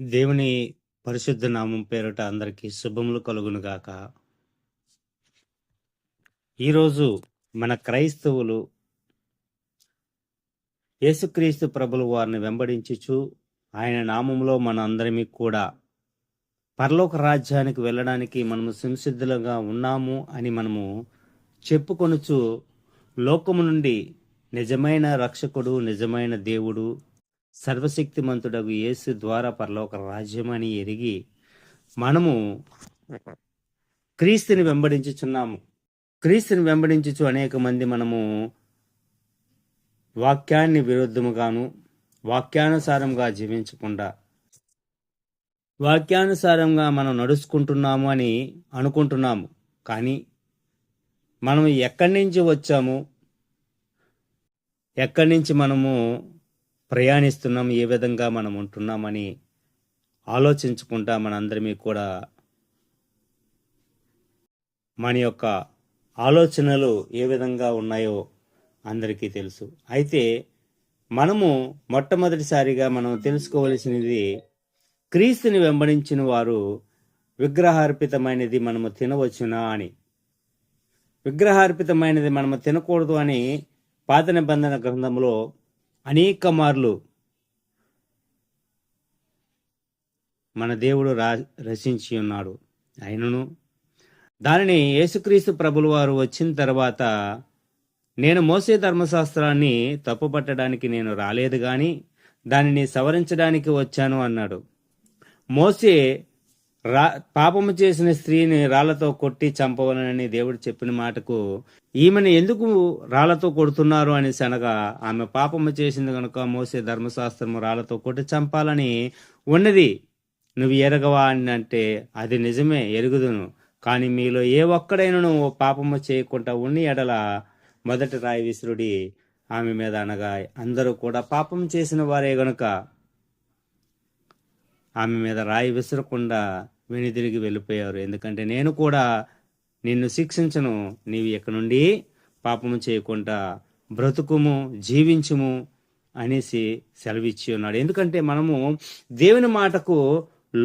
దేవుని పరిశుద్ధ నామం పేరిట అందరికీ శుభములు కలుగునుగాక. ఈరోజు మన క్రైస్తవులు యేసుక్రీస్తు ప్రభుల వారిని వెంబడించుచు ఆయన నామంలో మన అందరిమీ కూడా పరలోక రాజ్యానికి వెళ్ళడానికి మనము సంసిద్ధులుగా ఉన్నాము అని మనము చెప్పుకొనుచు లోకము నుండి నిజమైన రక్షకుడు, నిజమైన దేవుడు, సర్వశక్తిమంతుడగు యేసు ద్వారా పరలోక రాజ్యమని ఎరిగి మనము క్రీస్తుని వెంబడించుచున్నాము. క్రీస్తుని వెంబడించుచు అనేక మంది మనము వాక్యాన్ని విరుద్ధముగాను, వాక్యానుసారంగా జీవించకుండా వాక్యానుసారంగా మనం నడుచుకుంటున్నాము అని అనుకుంటున్నాము. కానీ మనం ఎక్కడి నుంచి వచ్చాము, ఎక్కడి నుంచి మనము ప్రయాణిస్తున్నాం, ఏ విధంగా మనం ఉంటున్నామని ఆలోచించుకుంటా మనందరిమీ కూడా మన యొక్క ఆలోచనలు ఏ విధంగా ఉన్నాయో అందరికీ తెలుసు. అయితే మనము మొట్టమొదటిసారిగా మనం తెలుసుకోవలసినది, క్రీస్తుని వెంబడించిన వారు విగ్రహార్పితమైనది మనము తినవచ్చునా అని. విగ్రహార్పితమైనది మనము తినకూడదు అని పాత నిబంధన గ్రంథంలో అనేక మార్లు మన దేవుడు రచించి ఉన్నాడు. అయినను దానిని యేసుక్రీస్తు ప్రభుల వారు వచ్చిన తర్వాత, నేను మోసే ధర్మశాస్త్రాన్ని తప్పుపట్టడానికి నేను రాలేదు గాని దానిని సవరించడానికి వచ్చాను అన్నాడు. మోసే పాపము చేసిన స్త్రీని రాళ్లతో కొట్టి చంపవలనని దేవుడు చెప్పిన మాటకు, ఈమెను ఎందుకు రాళ్లతో కొడుతున్నారు అని అనగా, ఆమె పాపము చేసింది కనుక మోసే ధర్మశాస్త్రము రాళ్లతో కొట్టి చంపాలని ఉన్నది, నువ్వు ఎరగవా అని అంటే, అది నిజమే, ఎరుగుదును, కానీ మీలో ఏ ఒక్కడైనను పాపము చేయకుండా ఉన్ని ఎడల మొదటి రాయి విసురుడి ఆమె మీద అనగా, అందరూ కూడా పాపం చేసిన వారే గనుక ఆమె మీద రాయి విసరకుండా వెనుదిరిగి వెళ్ళిపోయారు. ఎందుకంటే నేను కూడా నిన్ను శిక్షించను, నీవు ఇక నుండి పాపము చేయకుండా బ్రతుకుము, జీవించుము అనేసి సెలవిచ్చి ఉన్నాడు. ఎందుకంటే మనము దేవుని మాటకు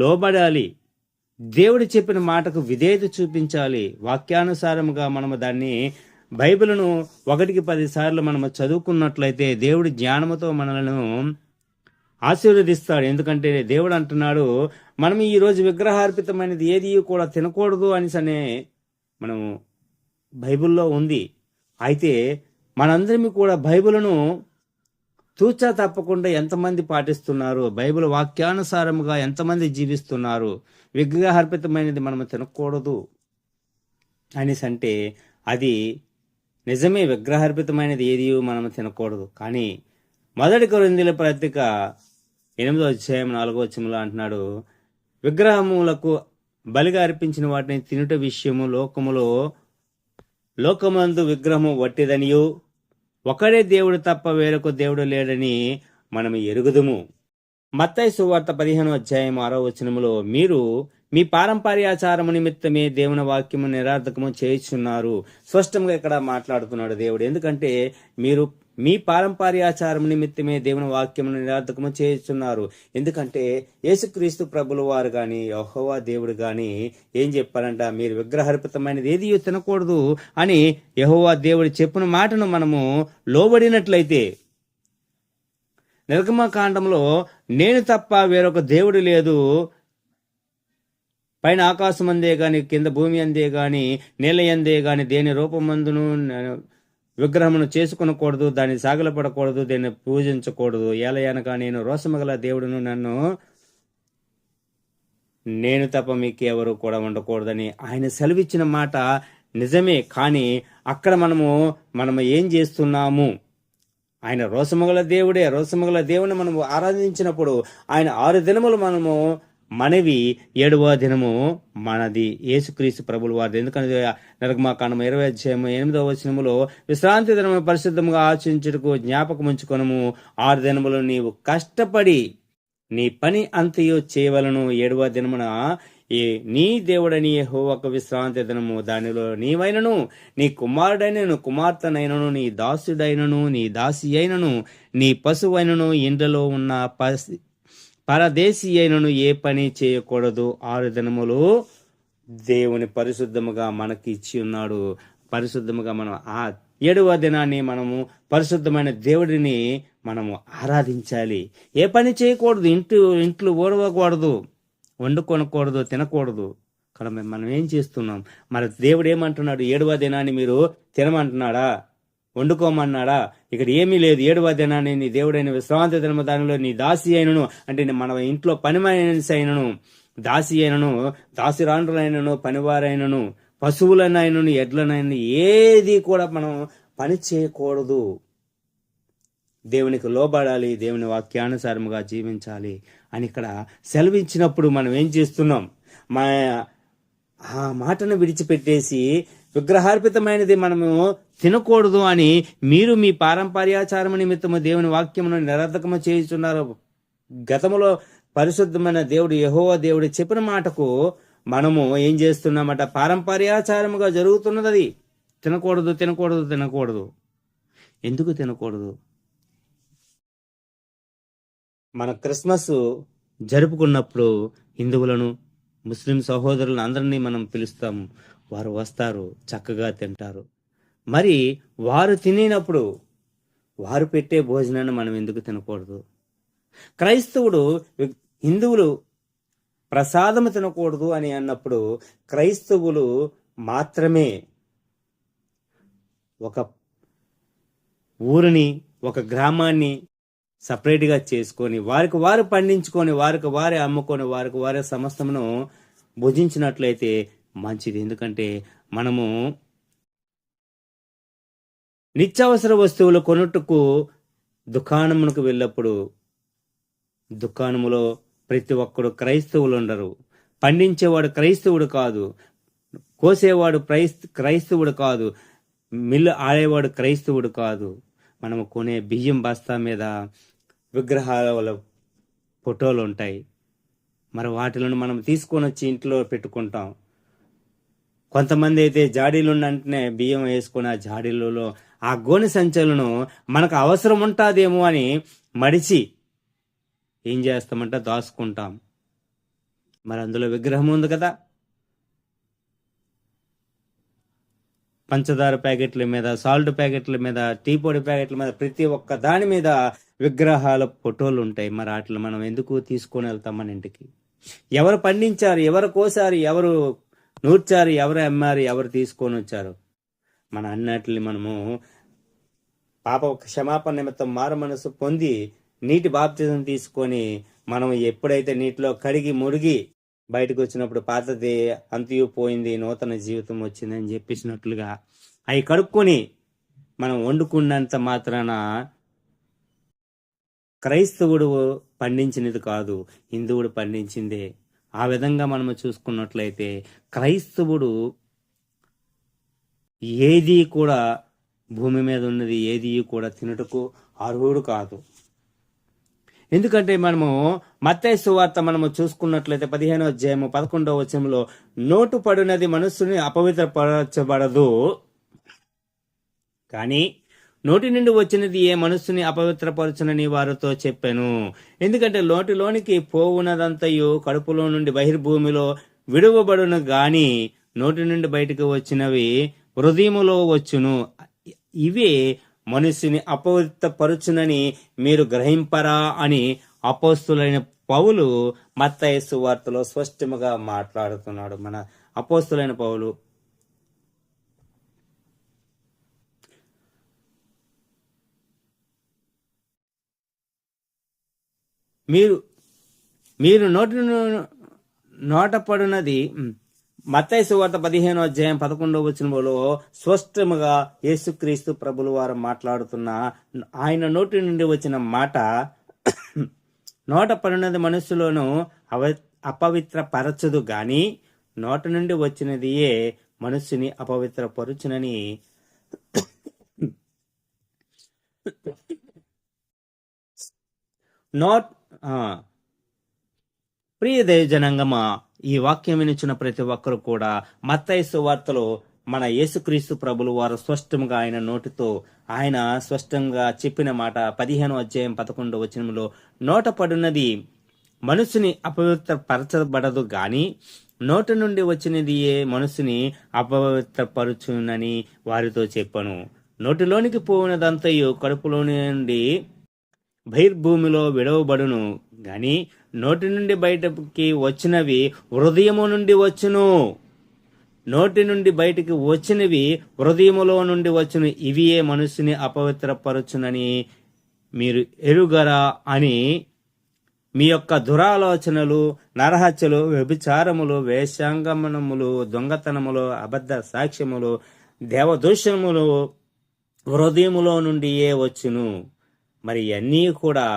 లోబడాలి, దేవుడు చెప్పిన మాటకు విధేయత చూపించాలి. వాక్యానుసారముగా మనము దాన్ని, బైబిల్ను 1కి 10 సార్లు మనము చదువుకున్నట్లయితే దేవుడి జ్ఞానముతో మనలను ఆశీర్వదిస్తాడు. ఎందుకంటే దేవుడు అంటున్నాడు, మనం ఈరోజు విగ్రహార్పితమైనది ఏది కూడా తినకూడదు అనే మనము బైబిల్లో ఉంది. అయితే మనందరినీ కూడా బైబిల్ను తూచా తప్పకుండా ఎంతమంది పాటిస్తున్నారు, బైబిల్ వాక్యానుసారముగా ఎంతమంది జీవిస్తున్నారు, విగ్రహార్పితమైనది మనము తినకూడదు అనేసి అంటే అది నిజమే, విగ్రహార్పితమైనది ఏది మనము తినకూడదు. కానీ 1 కొరింథీయుల పత్రిక 8వ అధ్యాయం 4వ వచనంలో అంటున్నాడు, విగ్రహములకు బలిగా అర్పించిన వాటిని తినుట విషయము లోకమందు విగ్రహము వట్టిదనియు ఒకడే దేవుడు తప్ప వేరొక దేవుడు లేడని మనము ఎరుగుదుము. మత్తయి సువార్త 15వ అధ్యాయం 6వ వచనములో, మీరు మీ పారంపర్యాచారము నిమిత్తమే దేవుని వాక్యము నిరార్థకము చేయుచున్నారు. స్పష్టంగా ఇక్కడ మాట్లాడుతున్నాడు దేవుడు. ఎందుకంటే మీరు మీ పారంపర్యాచారం నిమిత్తమే దేవుని వాక్యము నిరార్థకము చేయుచున్నారు. ఎందుకంటే యేసుక్రీస్తు ప్రభుల వారు కానీ, యెహోవా దేవుడు కానీ ఏం చెప్పారంట, మీరు విగ్రహార్పితమైనది ఏది తినకూడదు అని యెహోవా దేవుడు చెప్పిన మాటను మనము లోబడినట్లయితే, నిర్గమకాండంలో నేను తప్ప వేరొక దేవుడు లేదు, పైన ఆకాశం అందే గాని కింద భూమి అందే గాని నేల అందే గాని దేని రూపమందును విగ్రహమును చేసుకునకూడదు, దాన్ని సాగలపడకూడదు, దాన్ని పూజించకూడదు. ఏలయనగా నేను రోషమగల దేవుడును, నేను తప్ప మీకు ఎవరు కూడా ఉండకూడదని ఆయన సెలవిచ్చిన మాట నిజమే. కానీ అక్కడ మనము ఏం చేస్తున్నాము? ఆయన రోషమగల దేవుడే. రోషమగల దేవుని మనము ఆరాధించినప్పుడు ఆయన 6 దినములు మనవి, 7వ దినము మనది, యేసుక్రీస్తు ప్రభుల వారిది. ఎందుకంటే నిర్గమకాండం 20వ అధ్యాయం 8వ వచనములో, విశ్రాంతి దినము పరిశుద్ధముగా ఆచరించుటకు జ్ఞాపకం ఉంచుకొనుము, 6 దినములు నీవు కష్టపడి నీ పని అంతయు చేయవలను, 7వ దినమున నీ దేవుడని యెహోవాకు విశ్రాంతి దినము, దానిలో నీవైనను నీ కుమారుడైనను కుమార్తెనైనను నీ దాసుడైనను నీ దాసి అయినను నీ పశువైనను ఇండ్లలో ఉన్న పరదేశీ అయినను ఏ పని చేయకూడదు. 6 దినములు దేవుని పరిశుద్ధముగా మనకి ఇచ్చి ఉన్నాడు. పరిశుద్ధముగా మనం ఆ 7వ దినాన్ని మనము పరిశుద్ధమైన దేవుడిని మనము ఆరాధించాలి. ఏ పని చేయకూడదు. ఇంట్లో ఓడవకూడదు, వండుకొనకూడదు, తినకూడదు. ఇక్కడ మనం ఏం చేస్తున్నాం? మరి దేవుడు ఏమంటున్నాడు? 7వ దినాన్ని మీరు తినమంటున్నాడా, వండుకోమన్నాడా? ఇక్కడ ఏమీ లేదు. 7వ దినాన్ని నీ దేవుడైన విశ్రాంతి దినము దానిలో నీ దాసి అయినను, అంటే మన ఇంట్లో పని మనిషి అయినను, దాసి అయినను, దాసిరాండ్రులైనను, పనివారైనను, పశువులనైనను, ఎడ్లనైనా ఏది కూడా మనం పని చేయకూడదు. దేవునికి లోబడాలి, దేవుని వాక్యానుసారముగా జీవించాలి అని ఇక్కడ సెలవిచ్చినప్పుడు మనం ఏం చేస్తున్నాం? ఆ మాటను విడిచిపెట్టేసి విగ్రహార్పితమైనది మనము తినకూడదు అని మీరు మీ పారంపర్యాచారము నిమిత్తము దేవుని వాక్యమును నిరర్ధకము చేయుచున్నారు. గతములో పరిశుద్ధమైన దేవుడు యెహోవా దేవుడు చెప్పిన మాటకు మనము ఏం చేస్తున్నామట? పారంపర్యాచారముగా జరుగుతున్నది అది. తినకూడదు, తినకూడదు, తినకూడదు. ఎందుకు తినకూడదు? మన క్రిస్మస్ జరుపుకున్నప్పుడు హిందువులను, ముస్లిం సహోదరులను అందరినీ మనం పిలుస్తాము. వారు వస్తారు, చక్కగా తింటారు. మరి వారు తినేటప్పుడు వారు పెట్టే భోజనాన్ని మనం ఎందుకు తినకూడదు? క్రైస్తవుడు హిందువులు ప్రసాదము తినకూడదు అని అన్నప్పుడు క్రైస్తవులు మాత్రమే ఒక ఊరిని, ఒక గ్రామాన్ని సపరేట్గా చేసుకొని వారికి వారు పండించుకొని, వారికి వారే అమ్ముకొని, వారికి వారే సమస్తమును భుజించినట్లయితే మంచిది. ఎందుకంటే మనము నిత్యావసర వస్తువులు కొనుటకు దుకాణమునకు వెళ్ళినప్పుడు దుకాణములో ప్రతి ఒక్కడు క్రైస్తవులు ఉండరు. పండించేవాడు క్రైస్తవుడు కాదు, కోసేవాడు క్రైస్తవుడు కాదు, మిల్లు ఆడేవాడు క్రైస్తవుడు కాదు. మనము కొనే బియ్యం బస్తా మీద విగ్రహాల ఫోటోలు ఉంటాయి. మరి వాటిలను మనం తీసుకొని వచ్చి ఇంట్లో పెట్టుకుంటాం. కొంతమంది అయితే జాడీలున్న వెంటనే బియ్యం వేసుకొని ఆ జాడీలలో ఆ గోనె సంచులను మనకు అవసరం ఉంటుందేమో అని మడిచి ఏం చేస్తామంటే దాచుకుంటాం. మరి అందులో విగ్రహం ఉంది కదా. పంచదార ప్యాకెట్ల మీద, సాల్ట్ ప్యాకెట్ల మీద, టీ పొడి ప్యాకెట్ల మీద, ప్రతి ఒక్క దాని మీద విగ్రహాల ఫోటోలు ఉంటాయి. మరి వాటిని మనం ఎందుకు తీసుకొని వెళ్తాం మన ఇంటికి? ఎవరు పండించారు, ఎవరు కోసారు, ఎవరు నూర్చారు, ఎవరు అమ్మారు, ఎవరు తీసుకొని వచ్చారు? మన అన్నట్లని మనము పాప క్షమాపణ నిమిత్తం మారు మనసు పొంది నీటి బాప్తిజం తీసుకొని మనం ఎప్పుడైతే నీటిలో కడిగి మురిగి బయటకు వచ్చినప్పుడు పాతది అంతయు పోయింది, నూతన జీవితం వచ్చిందని చెప్పేసినట్లుగా అవి కడుక్కొని మనం వండుకున్నంత మాత్రాన క్రైస్తవుడు పండించినది కాదు, హిందువుడు పండించిందే. ఆ విధంగా మనము చూసుకున్నట్లయితే క్రైస్తవుడు ఏది కూడా భూమి మీద ఉన్నది ఏది కూడా తినటకు అర్హుడు కాదు. ఎందుకంటే మనము మత్తయి సువార్త మనము చూసుకున్నట్లయితే 15వ అధ్యాయము 11వ వచనంలో నోటు పడినది మనస్సుని అపవిత్రపరచబడదు, కానీ నోటి నుండి వచ్చినది ఏ మనస్సుని అపవిత్రపరచునని వారితో చెప్పాను. ఎందుకంటే నోటిలోనికి పోవునదంతయు కడుపులో నుండి బహిర్భూమిలో విడువబడును, గాని నోటి నుండి బయటకు వచ్చినవి హృదయములో వచ్చును. ఇవే మనుషుని అపవిత్రపరచునని మీరు గ్రహింపరా అని అపోస్తులైన పౌలు మత్తయి సువార్తలో స్పష్టముగా మాట్లాడుతున్నాడు. మన అపోస్తులైన పౌలు మీరు నోట పడినది మత్తయి సువార్త 15వ అధ్యాయం 11వ వచనంలో స్పష్టముగా యేసుక్రీస్తు ప్రభులు వారు మాట్లాడుతున్న ఆయన నోటి నుండి వచ్చిన మాట, నోట పడినది మనస్సులోను అపవిత్రపరచదు, గాని నోట నుండి వచ్చినదియే మనస్సుని అపవిత్రపరచునని ప్రియ దైవజనాంగమా, ఈ వాక్యం వినిచిన ప్రతి ఒక్కరు కూడా మత్తయి సువార్తలో మన యేసుక్రీస్తు ప్రభులు వారు స్పష్టంగా ఆయన నోటితో ఆయన స్పష్టంగా చెప్పిన మాట 15వ అధ్యాయం 11వ వచనంలో నోట పడినది మనుషుని అపవిత్రపరచబడదు గాని నోటి నుండి వచ్చినది ఏ మనుషుని అపవిత్రపరచునని వారితో చెప్పను. నోటిలోనికి పోయినదంతయు కడుపులో నుండి బహిర్భూమిలో విడవబడును గాని నోటి నుండి బయటకి వచ్చినవి హృదయము నుండి వచ్చును. నోటి నుండి బయటికి వచ్చినవి హృదయములో నుండి వచ్చును. ఇవియే మనుషుని అపవిత్రపరచునని మీరు ఎరుగరా అని మీ యొక్క దురాలోచనలు, నరహత్యలు, వ్యభిచారములు, వేశ్యాంగమనములు, దొంగతనములు, అబద్ధ సాక్ష్యములు, దేవదూషణములు హృదయములో నుండియే వచ్చును. మరి ఇవన్నీ కూడా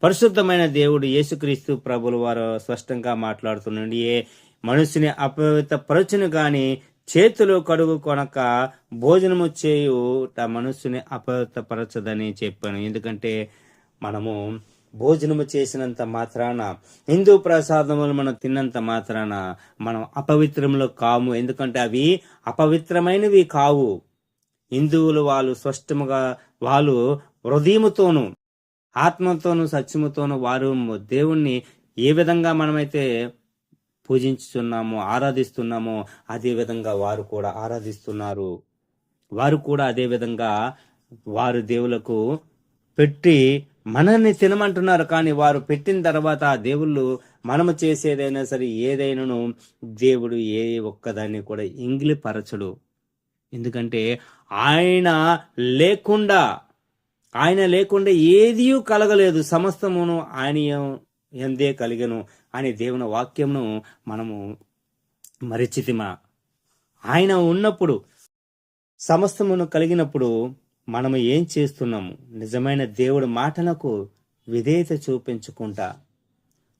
పరిశుద్ధమైన దేవుడు యేసుక్రీస్తు ప్రభులు వారు స్పష్టంగా మాట్లాడుతున్నాడు. ఏ మనుషుని అపవిత్రపరచును గాని చేతులు కడుగు కొనక భోజనము చేయుట మనుషుని అపవిత్రపరచదని చెప్పాను. ఎందుకంటే మనము భోజనము చేసినంత మాత్రాన, హిందూ ప్రసాదములు మనం తిన్నంత మాత్రాన మనం అపవిత్రములు కాము. ఎందుకంటే అవి అపవిత్రమైనవి కావు. హిందువులు వాళ్ళు స్పష్టముగా వాళ్ళు హృదయముతోనూ ఆత్మతోనూ సత్యముతోనూ వారు దేవుణ్ణి ఏ విధంగా మనమైతే పూజించుతున్నామో ఆరాధిస్తున్నామో అదే విధంగా వారు కూడా ఆరాధిస్తున్నారు. వారు కూడా అదే విధంగా వారు దేవులకు పెట్టి మనల్ని తినమంటున్నారు. కానీ వారు పెట్టిన తర్వాత ఆ దేవుళ్ళు మనము చేసేదైనా సరే ఏదైనాను దేవుడు ఏ ఒక్కదాన్ని కూడా ఎంగిలిపరచడు. ఎందుకంటే ఆయన లేకుండా ఏదీ కలగలేదు, సమస్తమును ఆయన ఎందే కలిగను అని దేవుని వాక్యమును మనము మరిచితిమా. ఆయన ఉన్నప్పుడు సమస్తమును కలిగినప్పుడు మనము ఏం చేస్తున్నాము? నిజమైన దేవుడి మాటలకు విధేయత చూపించుకుంటా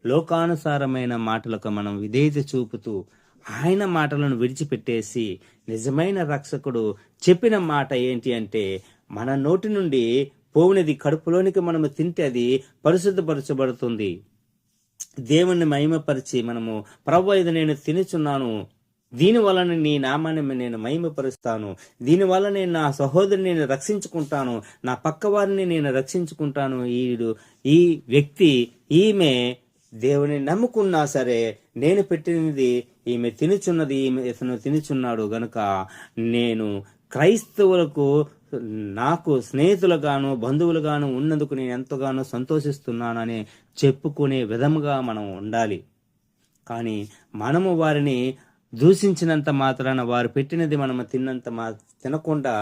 లోకానుసారమైన మాటలకు మనం విధేయత చూపుతూ ఆయన మాటలను విడిచిపెట్టేసి నిజమైన రక్షకుడు చెప్పిన మాట ఏంటి అంటే మన నోటి నుండి పోవునది కడుపులోనికి మనము తింటే అది పరిశుద్ధపరచబడుతుంది. దేవుణ్ణి మహిమపరిచి మనము ప్రభు ఇది నేను తినుచున్నాను, దీని వలన నీ నామాన్ని నేను మహిమపరుస్తాను, దీని వల్ల నేను నా సహోదరుని నేను రక్షించుకుంటాను, నా పక్క వారిని నేను రక్షించుకుంటాను, ఈ వ్యక్తి ఈమె దేవుని నమ్ముకున్నా సరే నేను పెట్టినది ఈమె తినుచున్నది, ఇతను తినుచున్నాడు గనుక నేను క్రైస్తవులకు నాకు స్నేహితులుగాను బంధువులుగాను ఉన్నందుకు నేను ఎంతగానో సంతోషిస్తున్నానని చెప్పుకునే విధముగా మనం ఉండాలి. కానీ మనము వారిని దూషించినంత మాత్రాన వారు పెట్టినది మనము తినకుండా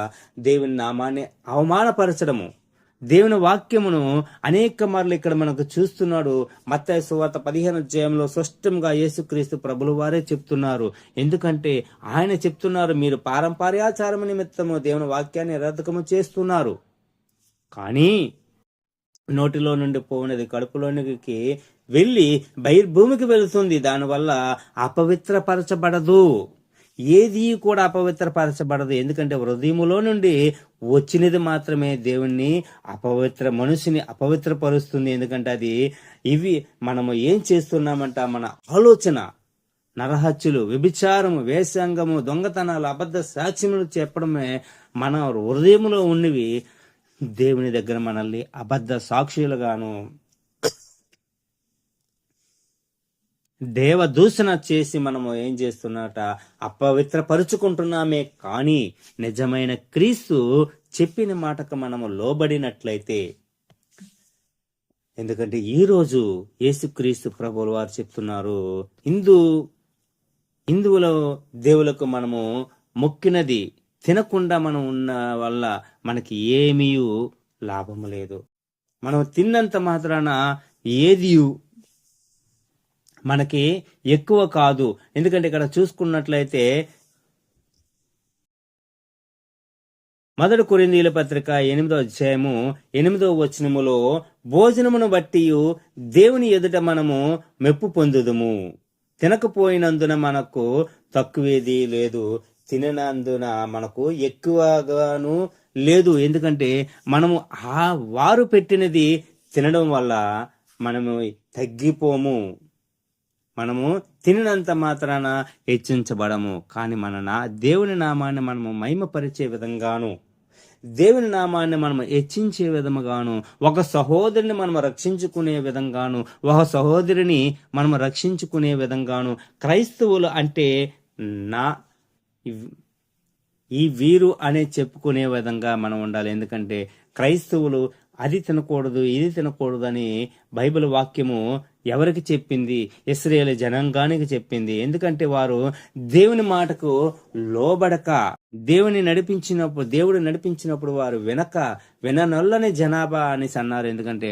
దేవుని నామాన్ని అవమానపరచడము, దేవుని వాక్యమును అనేక మార్లు ఇక్కడ మనకు చూస్తున్నాడు. మత్తయి సువార్త 15వ అధ్యాయంలో స్పష్టంగా యేసుక్రీస్తు ప్రభులు వారే చెప్తున్నారు. ఎందుకంటే ఆయన చెప్తున్నారు, మీరు పారంపర్యాచారము నిమిత్తము దేవుని వాక్యాన్ని నిరర్ధకము చేస్తున్నారు, కానీ నోటిలో నుండి పోయినది కడుపులోనికి వెళ్ళి బహిర్భూమికి వెళుతుంది, దానివల్ల అపవిత్రపరచబడదు. ఏది కూడా అపవిత్రపరచబడదు. ఎందుకంటే హృదయములో నుండి వచ్చినది మాత్రమే దేవుణ్ణి మనిషిని అపవిత్రపరుస్తుంది. ఎందుకంటే అది ఇవి మనము ఏం చేస్తున్నామంట, మన ఆలోచన, నరహత్యలు, వ్యభిచారము, వేశ్యాంగము, దొంగతనాలు, అబద్ధ సాక్ష్యములు చెప్పడమే మన హృదయములో ఉన్నవి దేవుని దగ్గర మనల్ని అబద్ధ సాక్షులుగాను దేవదూషణ చేసి మనము ఏం చేస్తున్నట అపవిత్రపరుచుకుంటున్నామే. కానీ నిజమైన క్రీస్తు చెప్పిన మాటకు మనము లోబడినట్లయితే, ఎందుకంటే ఈరోజు యేసుక్రీస్తు ప్రభువులు వారు చెప్తున్నారు, హిందువుల దేవులకు మనము మొక్కినది తినకుండా మనం ఉన్న వల్ల మనకి ఏమీ లాభము లేదు. మనం తిన్నంత మాత్రాన ఏది మనకి ఎక్కువ కాదు. ఎందుకంటే ఇక్కడ చూసుకున్నట్లయితే 1 కొరింథీయుల పత్రిక 8వ అధ్యాయము 8వ వచనములో భోజనమును బట్టి దేవుని ఎదుట మనము మెప్పు పొందుదుము, తినకపోయినందున మనకు తక్కువేది లేదు, తిననందున మనకు ఎక్కువగాను లేదు. ఎందుకంటే మనము వారు పెట్టినది తినడం వల్ల మనము తగ్గిపోము, మనము తినినంత మాత్రాన హెచ్చించబడము. కానీ దేవుని నామాన్ని మనము మహిమపరిచే విధంగాను దేవుని నామాన్ని మనం హెచ్చించే విధముగాను, ఒక సహోదరుని మనం రక్షించుకునే విధంగాను, ఒక సహోదరిని మనం రక్షించుకునే విధంగాను క్రైస్తవులు అంటే నా ఈ వీరు అనే చెప్పుకునే విధంగా మనం ఉండాలి. ఎందుకంటే క్రైస్తవులు అది తినకూడదు ఇది తినకూడదు అని బైబిల్ వాక్యము ఎవరికి చెప్పింది? ఇశ్రాయేలు జనాంగానికి చెప్పింది. ఎందుకంటే వారు దేవుని మాటకు లోబడక, దేవుడు నడిపించినప్పుడు వారు విననొల్లని జనాభా అనేసి అన్నారు. ఎందుకంటే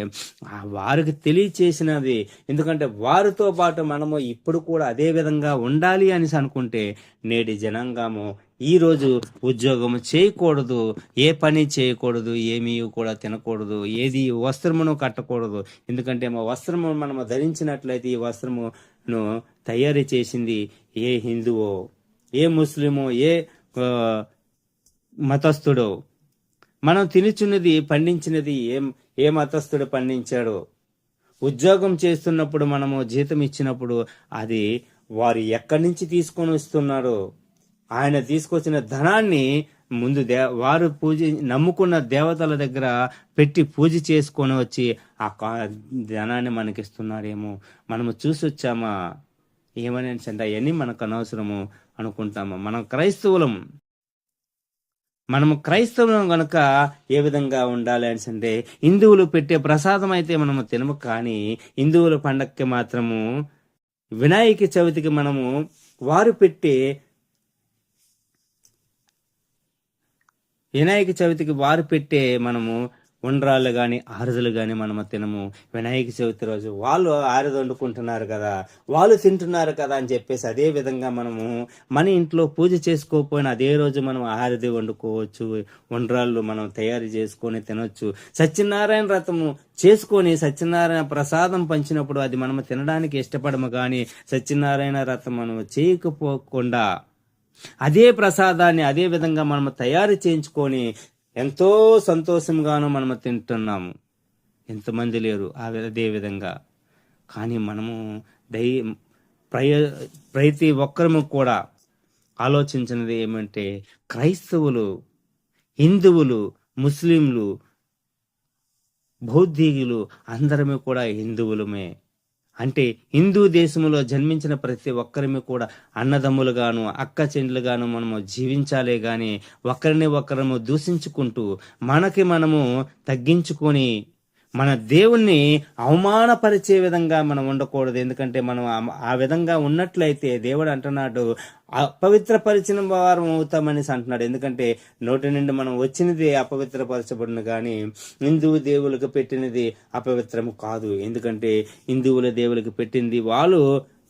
వారికి తెలియచేసినది. ఎందుకంటే వారితో పాటు మనము ఇప్పుడు కూడా అదే విధంగా ఉండాలి అనేసి అనుకుంటే నేటి జనాంగము ఈరోజు ఉద్యోగం చేయకూడదు, ఏ పని చేయకూడదు, ఏమీ కూడా తినకూడదు, ఏది వస్త్రమును కట్టకూడదు. ఎందుకంటే మా వస్త్రము మనము ధరించినట్లయితే ఈ వస్త్రమును తయారు చేసింది ఏ హిందువో, ఏ ముస్లిమో, ఏ మతస్థుడో. మనం తినుచున్నది పండించినది ఏ మతస్థుడు పండించాడో. ఉద్యోగం చేస్తున్నప్పుడు మనము జీతం ఇచ్చినప్పుడు అది వారు ఎక్కడి నుంచి తీసుకొని వస్తున్నారో, ఆయన తీసుకొచ్చిన ధనాన్ని ముందు వారు నమ్ముకున్న దేవతల దగ్గర పెట్టి పూజ చేసుకొని వచ్చి ఆ ధనాన్ని మనకిస్తున్నారేమో, మనము చూసి వచ్చామా ఏమని అంటే అవన్నీ మనకు అనవసరము అనుకుంటాము. మనము క్రైస్తవులం గనుక ఏ విధంగా ఉండాలి అని అంటే హిందువులు పెట్టే ప్రసాదం అయితే మనము తినము. కానీ హిందువుల పండక్కి మాత్రము వినాయక చవితికి మనము వారు పెట్టే మనము ఉండ్రాళ్ళు కానీ ఆరుదలు కానీ మనము తినము. వినాయక చవితి రోజు వాళ్ళు ఆరుద వండుకుంటున్నారు కదా, వాళ్ళు తింటున్నారు కదా అని చెప్పేసి అదే విధంగా మనము మన ఇంట్లో పూజ చేసుకోకపోయినా అదే రోజు మనం ఆరుది వండుకోవచ్చు, ఉండ్రాళ్ళు మనం తయారు చేసుకొని తినొచ్చు. సత్యనారాయణ వ్రతము చేసుకొని సత్యనారాయణ ప్రసాదం పంచినప్పుడు అది మనము తినడానికి ఇష్టపడము. కానీ సత్యనారాయణ వ్రతం మనము చేయకపోకుండా అదే ప్రసాదాన్ని అదే విధంగా మనము తయారు చేయించుకొని ఎంతో సంతోషంగానూ మనము తింటున్నాము. ఎంతమంది లేరు అదే విధంగా. కానీ మనము ప్రతి ఒక్కరము కూడా ఆలోచించినది ఏమంటే క్రైస్తవులు, హిందువులు, ముస్లింలు, బౌద్ధికులు అందరము కూడా హిందువులమే. అంటే హిందూ దేశంలో జన్మించిన ప్రతి ఒక్కరిని కూడా అన్నదమ్ములుగాను అక్క చెండ్లుగాను మనము జీవించాలే గాని ఒకరిని దూషించుకుంటూ మనకి మనము తగ్గించుకొని మన దేవుణ్ణి అవమానపరిచే విధంగా మనం ఉండకూడదు. ఎందుకంటే మనం ఆ విధంగా ఉన్నట్లయితే దేవుడు అంటున్నాడు అపవిత్రపరిచిన వారం అవుతామని అంటున్నాడు. ఎందుకంటే నోటి నుండి మనం వచ్చినది అపవిత్రపరచబడిన కానీ హిందువు దేవులకు పెట్టినది అపవిత్రము కాదు. ఎందుకంటే హిందువుల దేవులకు పెట్టింది వాళ్ళు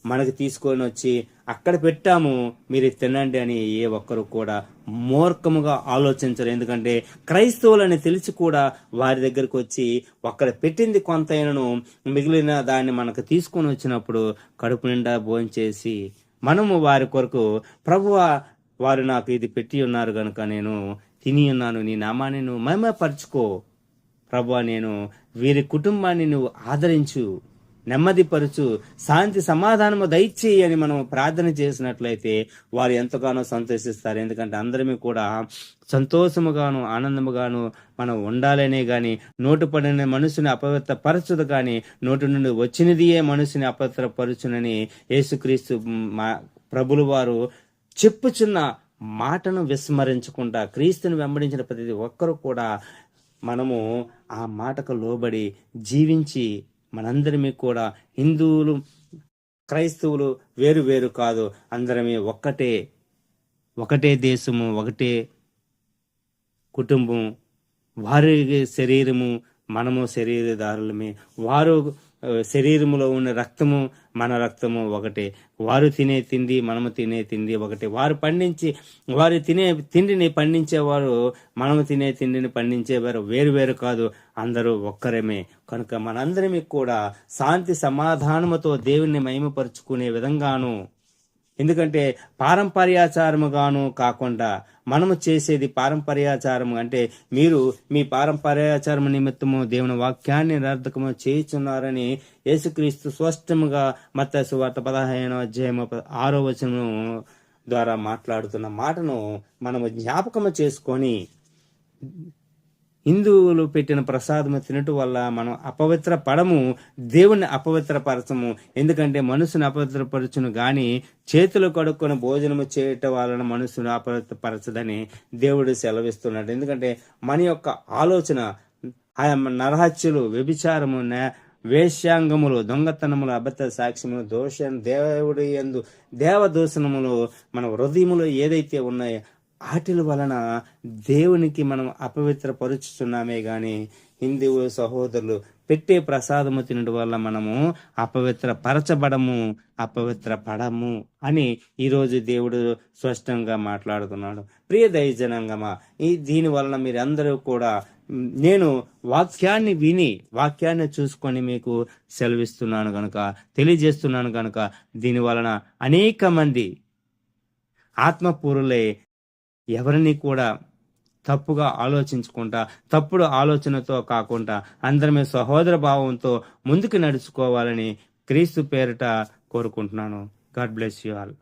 మనకు తీసుకొని వచ్చి అక్కడ పెట్టాము మీరు తినండి అని ఏ ఒక్కరు కూడా మూర్ఖముగా ఆలోచించరు. ఎందుకంటే క్రైస్తవులని తెలిసి కూడా వారి దగ్గరకు వచ్చి అక్కడ పెట్టింది కొంతైనను మిగిలిన దాన్ని మనకు తీసుకొని వచ్చినప్పుడు కడుపు నిండా భోంచేసి మనము వారి కొరకు ప్రభువా వారు నాకు ఇది పెట్టి ఉన్నారు కనుక నేను తిని ఉన్నాను, నీ నామాన్ని నువ్వు మహిమపరచుకో ప్రభువా, నేను వీరి కుటుంబాన్ని నువ్వు ఆదరించు, నెమ్మదిపరచు, శాంతి సమాధానము దయచేయి అని మనం ప్రార్థన చేసినట్లయితే వారు ఎంతగానో సంతోషిస్తారు. ఎందుకంటే అందరమీ కూడా సంతోషముగాను ఆనందముగాను మనం ఉండాలనే గాని నోటు పడిన మనుషుని అపవిత్ర పరచుదు కానీ నోటి నుండి వచ్చినదియే మనుషుని అపవిత్ర పరచునని యేసుక్రీస్తు ప్రభులు వారు చెప్పుచున్న మాటను విస్మరించకుండా క్రీస్తుని వెంబడించిన ప్రతి ఒక్కరు కూడా మనము ఆ మాటకు లోబడి జీవించి మనందరమీ కూడా హిందువులు క్రైస్తవులు వేరు వేరు కాదు, అందరమే ఒకటే దేశము, ఒకటే కుటుంబం, వారి శరీరము మనము శరీరదారులమే, వారు శరీరములో ఉన్న రక్తము మన రక్తము ఒకటే, వారు తినే తిండి మనము తినే తిండి ఒకటే, వారు తినే తిండిని పండించేవారు మనము తినే తిండిని పండించేవారు వేరు వేరు కాదు, అందరూ ఒక్కరమే. కనుక మనందరమీ కూడా శాంతి సమాధానముతో దేవుణ్ణి మహిమపరుచుకునే విధంగాను, ఎందుకంటే పారంపర్యాచారముగాను కాకుండా మనము చేసేది పారంపర్యాచారము అంటే మీరు మీ పారంపర్యాచారము నిమిత్తము దేవుని వాక్యాన్ని నిరర్ధకము చేయుచున్నారని యేసుక్రీస్తు స్పష్టముగా మత్తయి సువార్త 15వ అధ్యాయము 6వ వచనము ద్వారా మాట్లాడుతున్న మాటను మనము జ్ఞాపకము చేసుకొని హిందువులు పెట్టిన ప్రసాదము తినటం వల్ల మనం అపవిత్ర పడము, దేవుణ్ణి అపవిత్రపరచము. ఎందుకంటే మనసును అపవిత్రపరచును గాని చేతులు కడుక్కొని భోజనము చేయటం వలన మనసును అపవిత్రపరచదని దేవుడు సెలవిస్తున్నాడు. ఎందుకంటే మన యొక్క ఆలోచన నరహత్యలు, వ్యభిచారము, వేశ్యాంగములు, దొంగతనములు, అబద్ధ సాక్ష్యములు, దేవుడి యందు దేవదూషణములు మన హృదయములో ఏదైతే ఉన్నాయో వాటిల వలన దేవునికి మనం అపవిత్రపరుచుతున్నామే గాని హిందువు సహోదరులు పెట్టే ప్రసాదము తినడం వల్ల మనము అపవిత్రపరచబడము, అపవిత్రపడము అని ఈరోజు దేవుడు స్పష్టంగా మాట్లాడుతున్నాడు. ప్రియ దైవజనాంగమా, దీని వలన మీరందరూ కూడా నేను వాక్యాన్ని విని వాక్యాన్ని చూసుకొని మీకు సెలవిస్తున్నాను కనుక, తెలియజేస్తున్నాను కనుక దీని వలన అనేక మంది ఆత్మపూరులై ఎవరిని కూడా తప్పుగా ఆలోచించుకుంటా, తప్పుడు ఆలోచనతో కాకుండా అందరమే సహోదర భావంతో ముందుకు నడుచుకోవాలని క్రీస్తు పేరిట కోరుకుంటున్నాను. God bless you all.